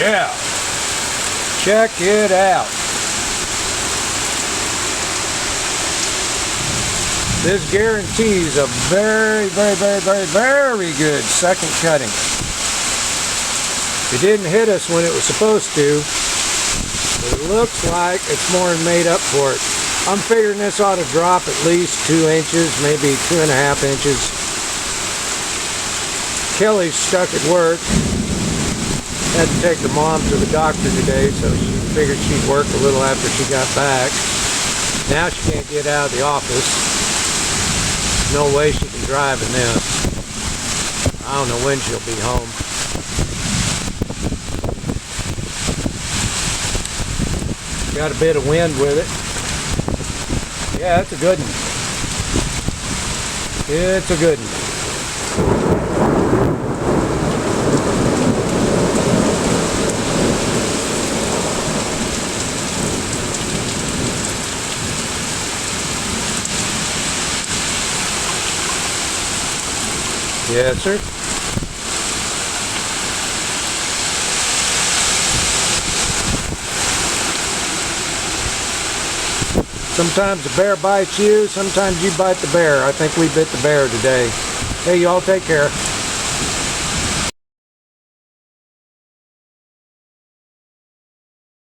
Yeah. Check it out. This guarantees a very, very, very, very, very good second cutting. It didn't hit us when it was supposed to, but it looks like it's more than made up for it. I'm figuring this ought to drop at least 2 inches, maybe 2.5 inches. Kelly's stuck at work. Had to take her mom to the doctor today, so she figured she'd work a little after she got back. Now she can't get out of the office. No way she can drive in this. I don't know when she'll be home. Got a bit of wind with it. Yeah, that's a good one. It's a good one. Yes, sir. Sometimes the bear bites you, sometimes you bite the bear. I think we bit the bear today. Hey, y'all take care.